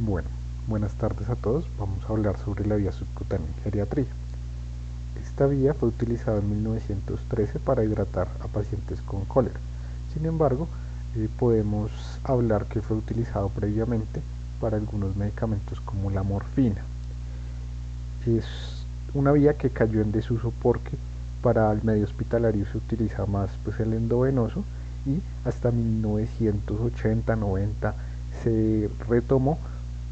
Bueno, buenas tardes a todos. Vamos a hablar sobre la vía subcutánea en geriatría. Esta vía fue utilizada en 1913 para hidratar a pacientes con cólera. Sin embargo, podemos hablar que fue utilizado previamente para algunos medicamentos como la morfina. Es una vía que cayó en desuso porque para el medio hospitalario se utiliza más pues, el endovenoso, y hasta 1980-90 se retomó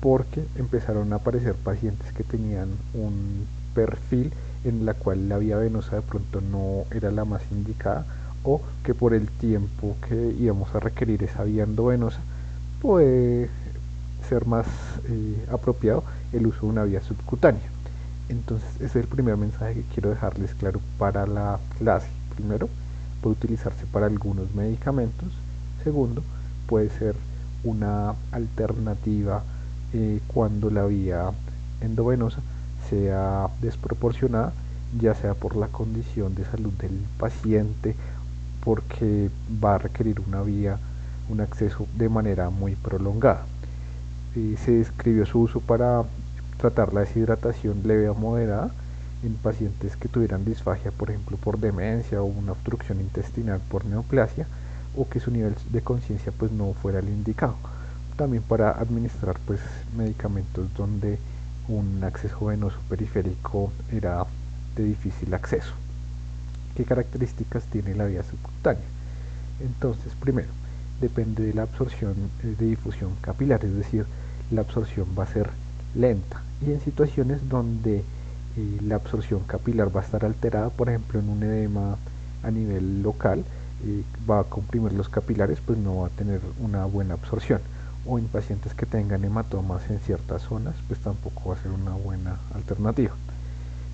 porque empezaron a aparecer pacientes que tenían un perfil en la cual la vía venosa de pronto no era la más indicada, o que por el tiempo que íbamos a requerir esa vía endovenosa puede ser más apropiado el uso de una vía subcutánea. Entonces ese es el primer mensaje que quiero dejarles claro para la clase. Primero, puede utilizarse para algunos medicamentos. Segundo, puede ser una alternativa cuando la vía endovenosa sea desproporcionada, ya sea por la condición de salud del paciente, porque va a requerir una vía, un acceso de manera muy prolongada. Se describió su uso para tratar la deshidratación leve a moderada en pacientes que tuvieran disfagia, por ejemplo, por demencia o una obstrucción intestinal por neoplasia, o que su nivel de conciencia pues no fuera el indicado. También para administrar pues medicamentos donde un acceso venoso periférico era de difícil acceso. ¿Qué características tiene la vía subcutánea? Entonces, primero, depende de la absorción de difusión capilar, es decir, la absorción va a ser lenta, y en situaciones donde la absorción capilar va a estar alterada, por ejemplo en un edema a nivel local, va a comprimir los capilares, pues no va a tener una buena absorción, o en pacientes que tengan hematomas en ciertas zonas, pues tampoco va a ser una buena alternativa.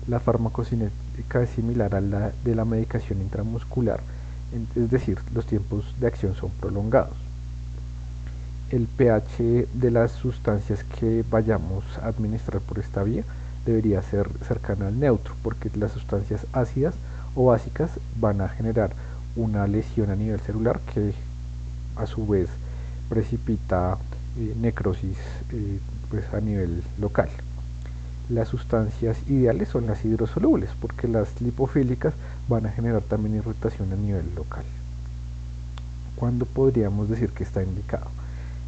La farmacocinética es similar a la de la medicación intramuscular, es decir, los tiempos de acción son prolongados. El pH de las sustancias que vayamos a administrar por esta vía debería ser cercano al neutro, porque las sustancias ácidas o básicas van a generar una lesión a nivel celular que a su vez precipita necrosis pues a nivel local. Las sustancias ideales son las hidrosolubles, porque las lipofílicas van a generar también irritación a nivel local. ¿Cuándo podríamos decir que está indicado?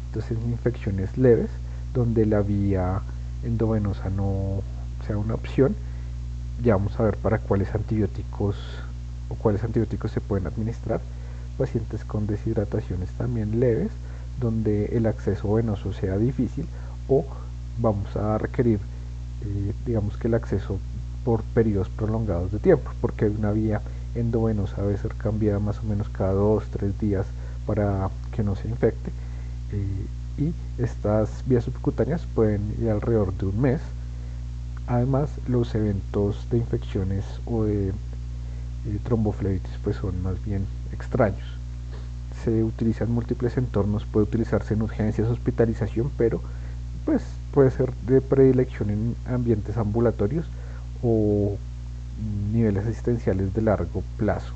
Entonces, en infecciones leves, donde la vía endovenosa no sea una opción, ya vamos a ver para cuáles antibióticos se pueden administrar. Pacientes con deshidrataciones también leves, donde el acceso venoso sea difícil, o vamos a requerir digamos que el acceso por periodos prolongados de tiempo, porque una vía endovenosa debe ser cambiada más o menos cada 2-3 días para que no se infecte, y estas vías subcutáneas pueden ir alrededor de un mes. Además, los eventos de infecciones o de tromboflebitis pues son más bien extraños. Se utiliza en múltiples entornos, puede utilizarse en urgencias, hospitalización, pero pues puede ser de predilección en ambientes ambulatorios o niveles asistenciales de largo plazo.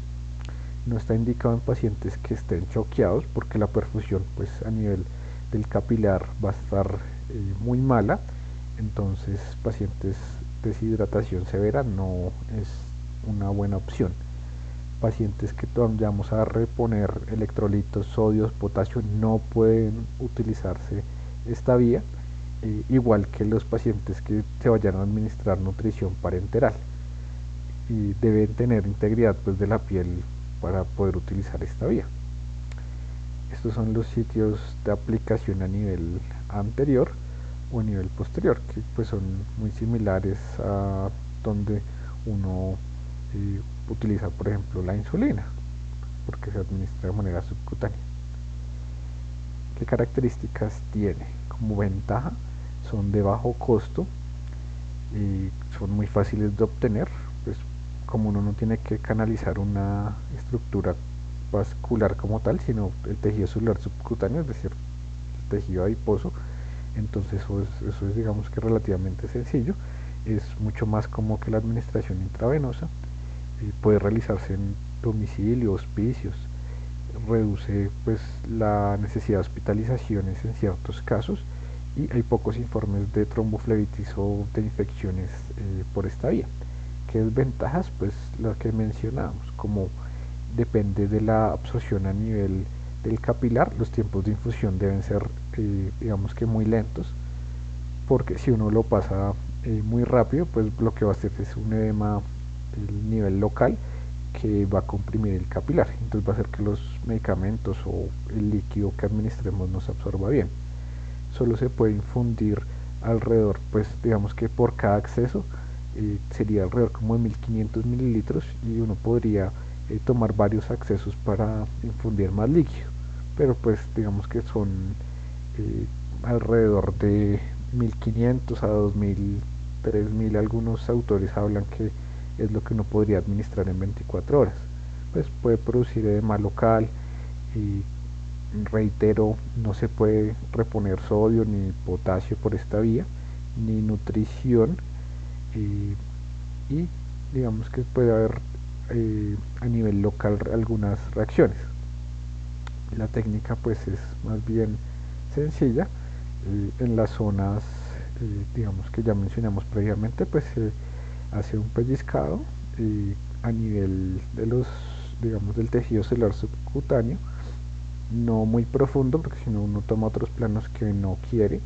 No está indicado en pacientes que estén choqueados, porque la perfusión pues a nivel del capilar va a estar muy mala. Entonces, pacientes de deshidratación severa no es una buena opción. Pacientes que vamos a reponer electrolitos, sodios, potasio, no pueden utilizarse esta vía, igual que los pacientes que se vayan a administrar nutrición parenteral, y deben tener integridad pues, de la piel para poder utilizar esta vía. Estos son los sitios de aplicación a nivel anterior o a nivel posterior, que pues son muy similares a donde uno utiliza, por ejemplo, la insulina, porque se administra de manera subcutánea. ¿Qué características tiene? Como ventaja, son de bajo costo y son muy fáciles de obtener, pues como uno no tiene que canalizar una estructura vascular como tal, sino el tejido celular subcutáneo, es decir, el tejido adiposo. Entonces eso es digamos que relativamente sencillo, es mucho más como que la administración intravenosa, puede realizarse en domicilio, hospicios, reduce pues la necesidad de hospitalizaciones en ciertos casos, y hay pocos informes de tromboflebitis o de infecciones por esta vía. ¿Qué desventajas? Pues las que mencionábamos, como depende de la absorción a nivel del capilar, los tiempos de infusión deben ser digamos que muy lentos, porque si uno lo pasa muy rápido, pues lo que va a hacer es un edema el nivel local que va a comprimir el capilar, entonces va a hacer que los medicamentos o el líquido que administremos no se absorba bien. Solo se puede infundir alrededor, pues digamos que por cada acceso sería alrededor como de 1500 mililitros, y uno podría tomar varios accesos para infundir más líquido, pero pues digamos que son eh, alrededor de 1500 a 2000, 3000. Algunos autores hablan que es lo que uno podría administrar en 24 horas. Pues puede producir edema local y, reitero, no se puede reponer sodio ni potasio por esta vía, ni nutrición, eh, y digamos que puede haber a nivel local algunas reacciones. La técnica pues es más bien sencilla. En las zonas digamos que ya mencionamos previamente, pues se hace un pellizcado a nivel de los, digamos, del tejido celular subcutáneo, no muy profundo porque si no uno toma otros planos que no quiere,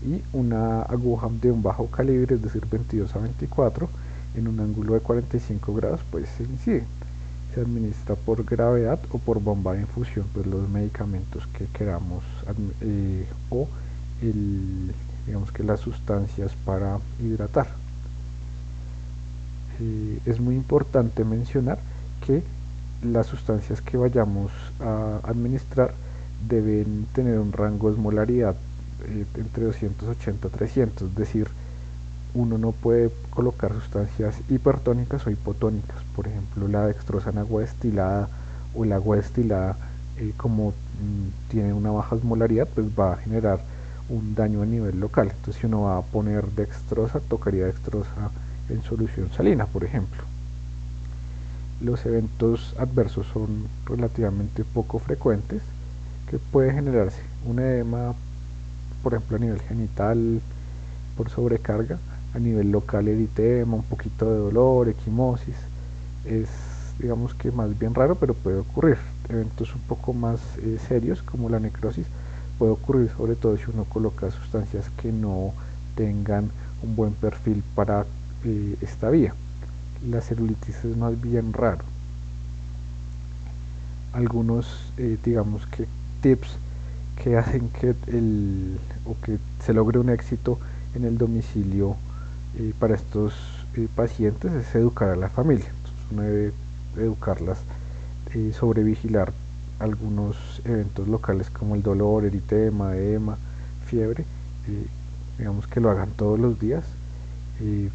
y una aguja de un bajo calibre, es decir 22 a 24 en un ángulo de 45 grados, pues se incide. Se administra por gravedad o por bomba de infusión, pues los medicamentos que queramos, o digamos que las sustancias para hidratar. Es muy importante mencionar que las sustancias que vayamos a administrar deben tener un rango de osmolaridad entre 280 a 300, es decir, uno no puede colocar sustancias hipertónicas o hipotónicas. Por ejemplo, la dextrosa en agua destilada, o el agua destilada como tiene una baja osmolaridad, pues va a generar un daño a nivel local. Entonces si uno va a poner dextrosa, tocaría dextrosa en solución salina, por ejemplo. Los eventos adversos son relativamente poco frecuentes, que puede generarse un edema, por ejemplo a nivel genital por sobrecarga, a nivel local eritema, un poquito de dolor, equimosis. Es, digamos que más bien raro, pero puede ocurrir. Eventos un poco más serios como la necrosis puede ocurrir sobre todo si uno coloca sustancias que no tengan un buen perfil para esta vía. La celulitis es más bien raro. Algunos digamos que tips que hacen que o que se logre un éxito en el domicilio para estos pacientes es educar a la familia. Entonces uno debe educarlas sobre vigilar algunos eventos locales como el dolor, eritema, edema, fiebre, digamos que lo hagan todos los días.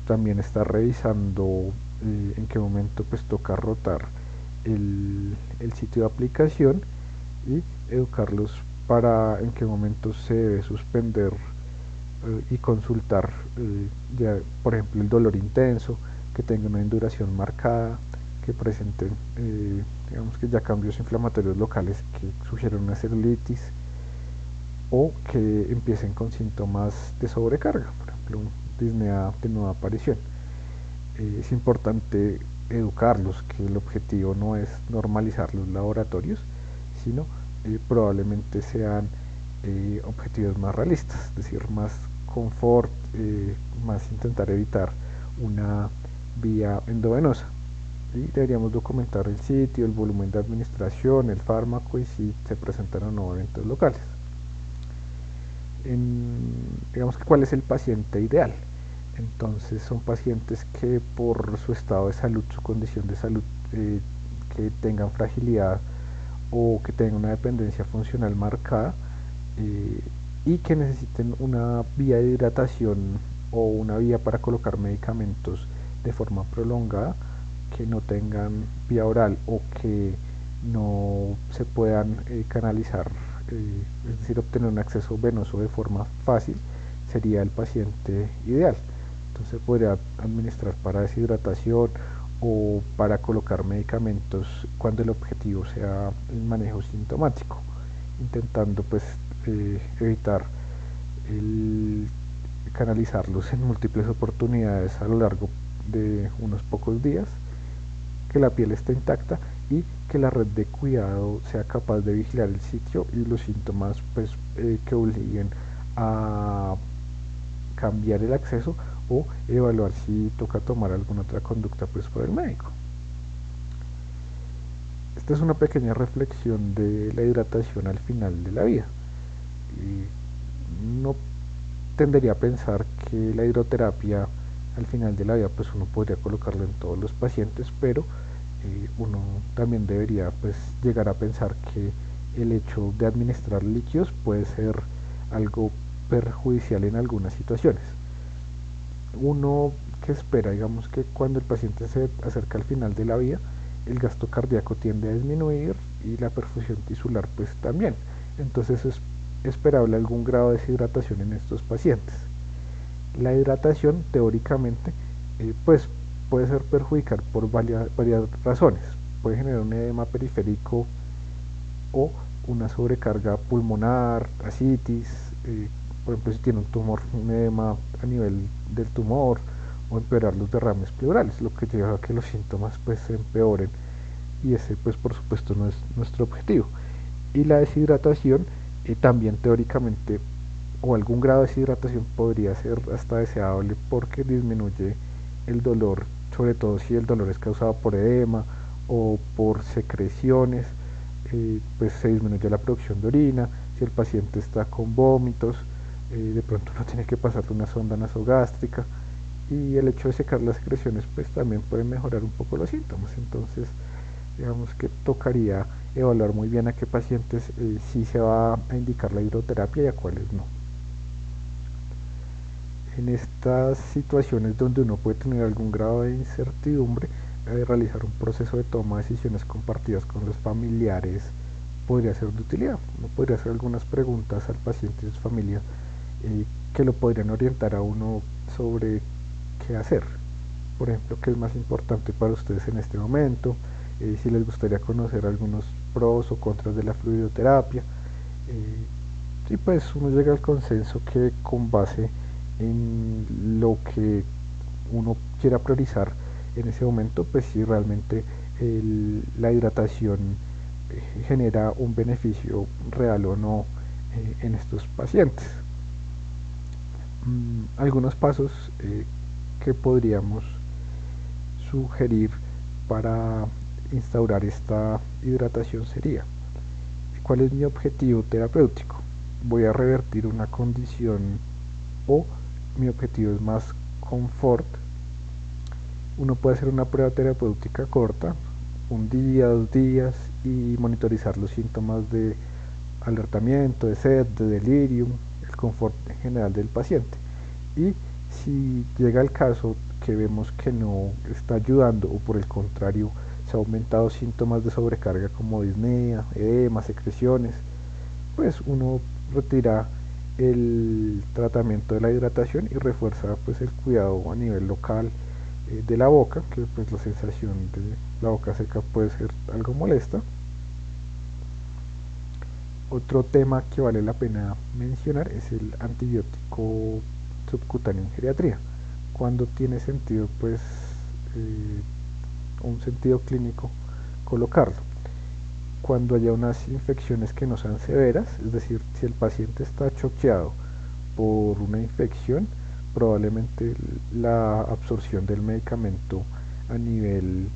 También estar revisando en qué momento pues toca rotar el sitio de aplicación, y educarlos para en qué momento se debe suspender y consultar ya, por ejemplo, el dolor intenso, que tenga una induración marcada, que presenten digamos que ya cambios inflamatorios locales que sugieren una celulitis, o que empiecen con síntomas de sobrecarga, por ejemplo, disnea de nueva aparición. Es importante educarlos que el objetivo no es normalizar los laboratorios, sino probablemente sean objetivos más realistas, es decir, más confort, más intentar evitar una vía endovenosa. Y deberíamos documentar el sitio, el volumen de administración, el fármaco y si se presentan o no eventos locales. Digamos que cuál es el paciente ideal. Entonces son pacientes que por su estado de salud, su condición de salud, que tengan fragilidad o que tengan una dependencia funcional marcada, eh, y que necesiten una vía de hidratación o una vía para colocar medicamentos de forma prolongada, que no tengan vía oral o que no se puedan canalizar, es decir, obtener un acceso venoso de forma fácil, sería el paciente ideal. Entonces podría administrar para deshidratación o para colocar medicamentos cuando el objetivo sea el manejo sintomático, intentando pues evitar canalizarlos en múltiples oportunidades a lo largo de unos pocos días, que la piel esté intacta y que la red de cuidado sea capaz de vigilar el sitio y los síntomas pues, que obliguen a cambiar el acceso o evaluar si toca tomar alguna otra conducta pues, por el médico. Esta es una pequeña reflexión de la hidratación al final de la vida. No tendería a pensar que la hidroterapia al final de la vida pues uno podría colocarlo en todos los pacientes, pero uno también debería pues llegar a pensar que el hecho de administrar líquidos puede ser algo perjudicial en algunas situaciones. Uno que espera, digamos que cuando el paciente se acerca al final de la vida, el gasto cardíaco tiende a disminuir y la perfusión tisular pues también. Entonces es esperable algún grado de deshidratación en estos pacientes. La hidratación teóricamente pues puede ser perjudicial por varias razones. Puede generar un edema periférico o una sobrecarga pulmonar, ascitis, por ejemplo si tiene un tumor, un edema a nivel del tumor, o empeorar los derrames pleurales, lo que lleva a que los síntomas pues se empeoren, y ese pues por supuesto no es nuestro objetivo. Y la deshidratación también teóricamente, o algún grado de deshidratación podría ser hasta deseable porque disminuye el dolor, sobre todo si el dolor es causado por edema o por secreciones, pues se disminuye la producción de orina. Si el paciente está con vómitos, de pronto no tiene que pasar una sonda nasogástrica, y el hecho de secar las secreciones pues también puede mejorar un poco los síntomas. Entonces digamos que tocaría evaluar muy bien a qué pacientes sí se va a indicar la hidroterapia y a cuáles no. En estas situaciones donde uno puede tener algún grado de incertidumbre, realizar un proceso de toma de decisiones compartidas con los familiares podría ser de utilidad. Uno podría hacer algunas preguntas al paciente y su familia que lo podrían orientar a uno sobre qué hacer. Por ejemplo, qué es más importante para ustedes en este momento, si les gustaría conocer algunos pros o contras de la fluidoterapia. Y pues uno llega al consenso que con base en lo que uno quiera priorizar en ese momento, pues si realmente la hidratación genera un beneficio real o no en estos pacientes. Algunos pasos que podríamos sugerir para instaurar esta hidratación sería: ¿cuál es mi objetivo terapéutico? ¿Voy a revertir una condición o mi objetivo es más confort? Uno puede hacer una prueba terapéutica corta, un día, 2 días, y monitorizar los síntomas de alertamiento, de sed, de delirium, el confort en general del paciente. Y si llega el caso que vemos que no está ayudando, o por el contrario se ha aumentado síntomas de sobrecarga como disnea, edema, secreciones, pues uno retira el tratamiento de la hidratación y refuerza pues el cuidado a nivel local de la boca, que pues la sensación de la boca seca puede ser algo molesta. Otro tema que vale la pena mencionar es el antibiótico subcutáneo en geriatría, cuando tiene sentido pues un sentido clínico colocarlo. Cuando haya unas infecciones que no sean severas, es decir, si el paciente está choqueado por una infección, probablemente la absorción del medicamento a nivel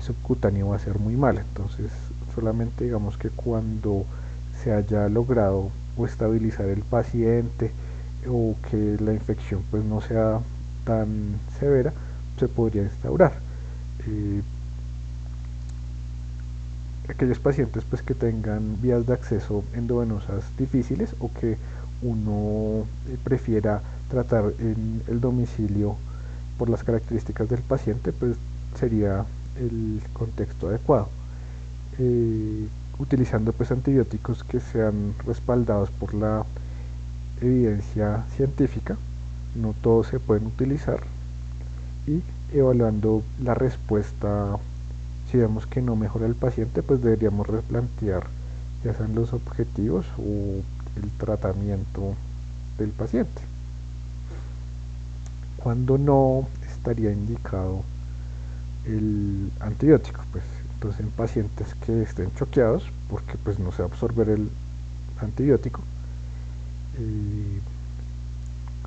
subcutáneo va a ser muy mala. Entonces solamente digamos que cuando se haya logrado o estabilizar el paciente, o que la infección pues no sea tan severa, se podría instaurar. Aquellos pacientes pues que tengan vías de acceso endovenosas difíciles, o que uno prefiera tratar en el domicilio por las características del paciente, pues sería el contexto adecuado. Utilizando pues antibióticos que sean respaldados por la evidencia científica, no todos se pueden utilizar, y evaluando la respuesta. Si vemos que no mejora el paciente, pues deberíamos replantear ya sean los objetivos o el tratamiento del paciente. cuando no estaría indicado el antibiótico. Pues entonces en pacientes que estén choqueados porque pues no se va a absorber el antibiótico,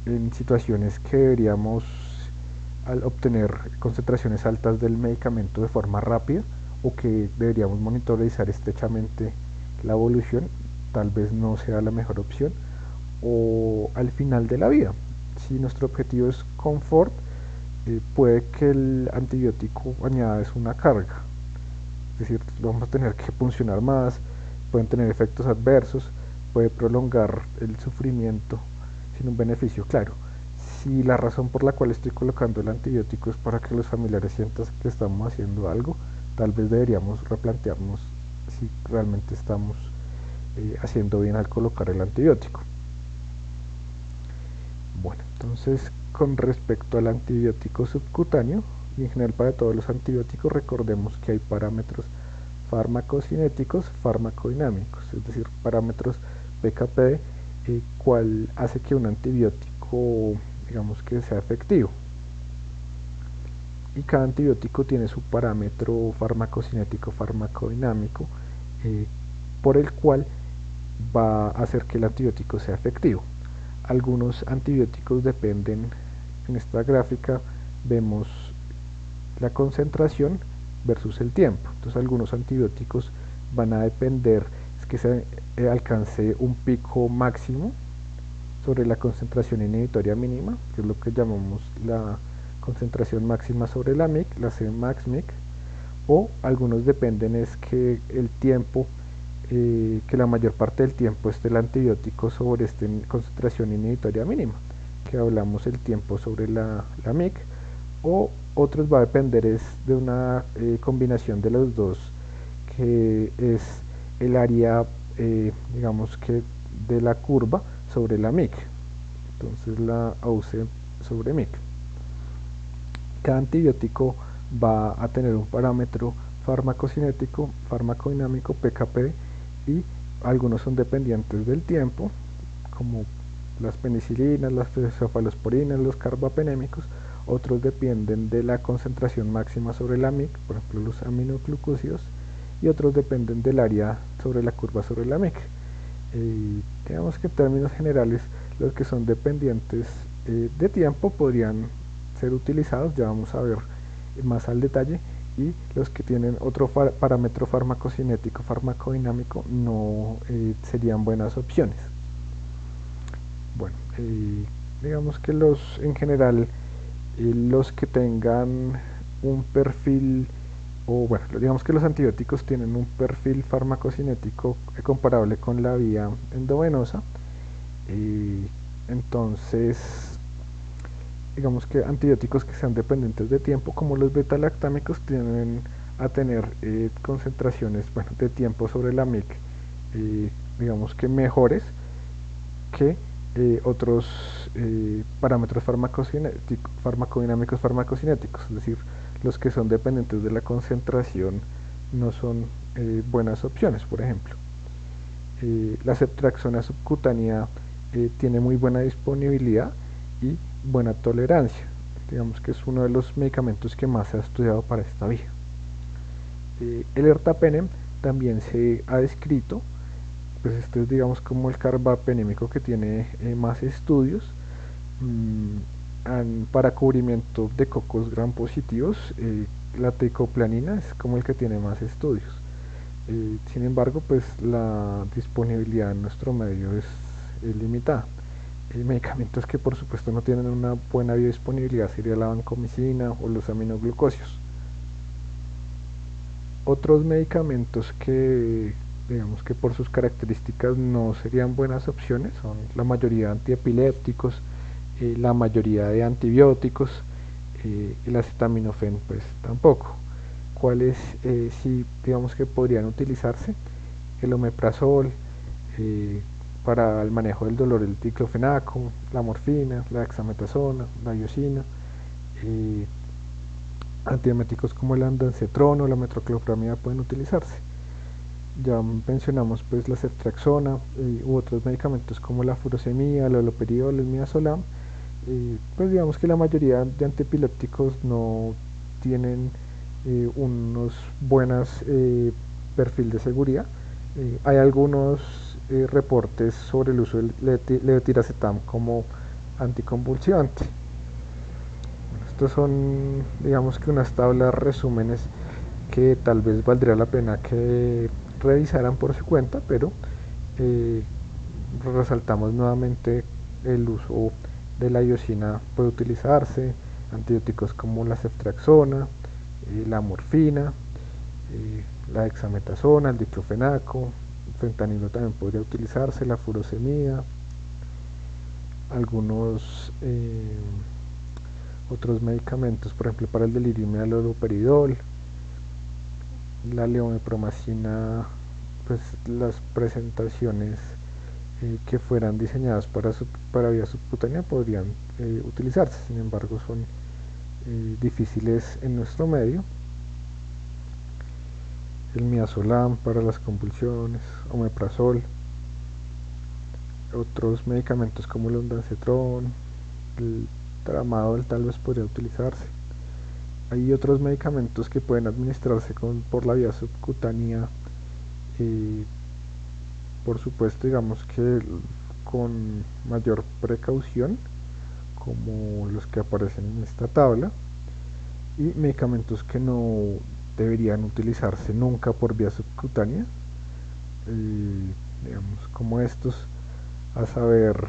en situaciones que deberíamos, al obtener concentraciones altas del medicamento de forma rápida, o que deberíamos monitorizar estrechamente la evolución, tal vez no sea la mejor opción, o al final de la vida. Si nuestro objetivo es confort, puede que el antibiótico añada es una carga, es decir, vamos a tener que funcionar más, pueden tener efectos adversos, puede prolongar el sufrimiento sin un beneficio claro. Si la razón por la cual estoy colocando el antibiótico es para que los familiares sientan que estamos haciendo algo, tal vez deberíamos replantearnos si realmente estamos haciendo bien al colocar el antibiótico. Bueno, entonces con respecto al antibiótico subcutáneo, y en general para todos los antibióticos, recordemos que hay parámetros farmacocinéticos, farmacodinámicos, es decir, parámetros PKPD, cuál hace que un antibiótico, digamos, que sea efectivo. Y cada antibiótico tiene su parámetro farmacocinético, farmacodinámico, eh, por el cual va a hacer que el antibiótico sea efectivo. Algunos antibióticos dependen, en esta gráfica vemos la concentración versus el tiempo. Entonces algunos antibióticos van a depender, es que se alcance un pico máximo sobre la concentración inhibitoria mínima, que es lo que llamamos la concentración máxima sobre la MIC, la Cmax-MIC, o algunos dependen es que el tiempo, que la mayor parte del tiempo esté el antibiótico sobre esta concentración inhibitoria mínima, que hablamos el tiempo sobre la MIC, o otros va a depender es de una combinación de los dos, que es el área, digamos que de la curva sobre la MIC, entonces la AUC sobre MIC. Cada antibiótico va a tener un parámetro farmacocinético, farmacodinámico, PKP, y algunos son dependientes del tiempo, como las penicilinas, las cefalosporinas, los carbapenémicos. Otros dependen de la concentración máxima sobre la MIC, por ejemplo los aminoglucósidos, y otros dependen del área sobre la curva sobre la MIC. Digamos que en términos generales los que son dependientes de tiempo podrían ser utilizados, ya vamos a ver más al detalle, y los que tienen otro parámetro farmacocinético, farmacodinámico, no serían buenas opciones. Bueno, digamos que en general, los que tengan un perfil, o bueno, digamos que los antibióticos tienen un perfil farmacocinético comparable con la vía endovenosa, entonces digamos que antibióticos que sean dependientes de tiempo, como los beta-lactámicos, tienden a tener concentraciones, bueno, de tiempo sobre la MIC, digamos que mejores que otros parámetros farmacodinámicos farmacocinéticos, es decir, los que son dependientes de la concentración no son buenas opciones. Por ejemplo, la ceftriaxona subcutánea tiene muy buena disponibilidad y buena tolerancia, digamos que es uno de los medicamentos que más se ha estudiado para esta vía. El ertapenem también se ha descrito, pues este es digamos como el carbapenémico que tiene más estudios para cubrimiento de cocos gram positivos. La tecoplanina es como el que tiene más estudios. Sin embargo, pues la disponibilidad en nuestro medio es limitada. Medicamentos que por supuesto no tienen una buena biodisponibilidad sería la vancomicina o los aminoglucósidos. Otros medicamentos que digamos que por sus características no serían buenas opciones son la mayoría de antiepilépticos, la mayoría de antibióticos, el acetaminofén pues tampoco. ¿Cuáles sí digamos que podrían utilizarse? El omeprazol, para el manejo del dolor, el diclofenaco, la morfina, la dexametasona, la iosina, antieméticos como el ondansetrón o la metoclopramida pueden utilizarse. Ya mencionamos pues la ceftriaxona u otros medicamentos como la furosemida, el haloperidol, el midazolam, pues digamos que la mayoría de antipilépticos no tienen unos buenos perfil de seguridad. Hay algunos reportes sobre el uso del levetiracetam como anticonvulsivante. Estos son, digamos que unas tablas resúmenes que tal vez valdría la pena que revisaran por su cuenta, pero eh, resaltamos nuevamente el uso de la iosina puede utilizarse, antibióticos como la ceftriaxona, la morfina, la dexametasona, el diclofenaco, el fentanilo también podría utilizarse, la furosemida, algunos otros medicamentos, por ejemplo para el delirio y el haloperidol, la levomepromacina, pues las presentaciones que fueran diseñadas para vía subcutánea podrían utilizarse, sin embargo son difíciles en nuestro medio. El midazolam para las convulsiones, omeprazol, otros medicamentos como el ondansetron, el tramadol tal vez podría utilizarse. Hay otros medicamentos que pueden administrarse por la vía subcutánea, eh, por supuesto digamos que con mayor precaución, como los que aparecen en esta tabla, y medicamentos que no deberían utilizarse nunca por vía subcutánea, digamos como estos, a saber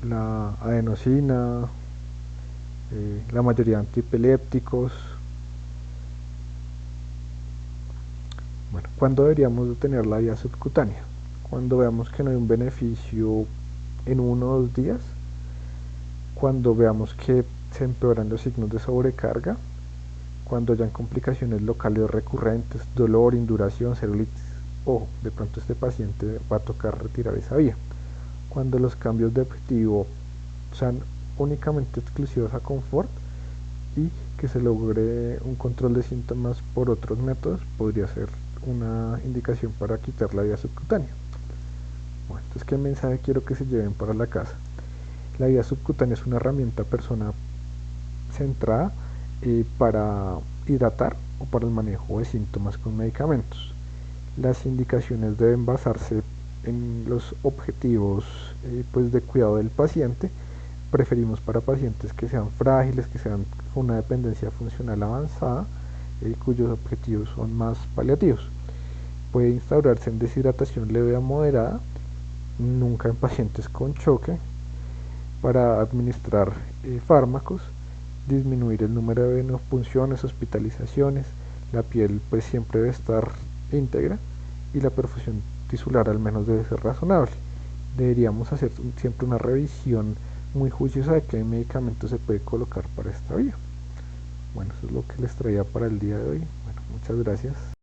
la adenosina, la mayoría de antiepilépticos. Bueno, ¿cuándo deberíamos de tener la vía subcutánea? Cuando veamos que no hay un beneficio en 1 o 2 días, cuando veamos que se empeoran los signos de sobrecarga, cuando hayan complicaciones locales recurrentes, dolor, induración, celulitis, o de pronto este paciente va a tocar retirar esa vía. Cuando los cambios de objetivo sean únicamente exclusivos a confort y que se logre un control de síntomas por otros métodos, podría ser una indicación para quitar la vía subcutánea. Bueno, entonces, ¿qué mensaje quiero que se lleven para la casa? La vía subcutánea es una herramienta persona centrada para hidratar o para el manejo de síntomas con medicamentos. Las indicaciones deben basarse en los objetivos pues de cuidado del paciente. Preferimos para pacientes que sean frágiles, que sean con una dependencia funcional avanzada, cuyos objetivos son más paliativos. Puede instaurarse en deshidratación leve a moderada, nunca en pacientes con choque, para administrar fármacos, disminuir el número de venopunciones, hospitalizaciones, la piel pues siempre debe estar íntegra y la perfusión tisular al menos debe ser razonable. Deberíamos hacer siempre una revisión muy juiciosa de qué medicamento se puede colocar para esta vía. Bueno, eso es lo que les traía para el día de hoy. Bueno, muchas gracias.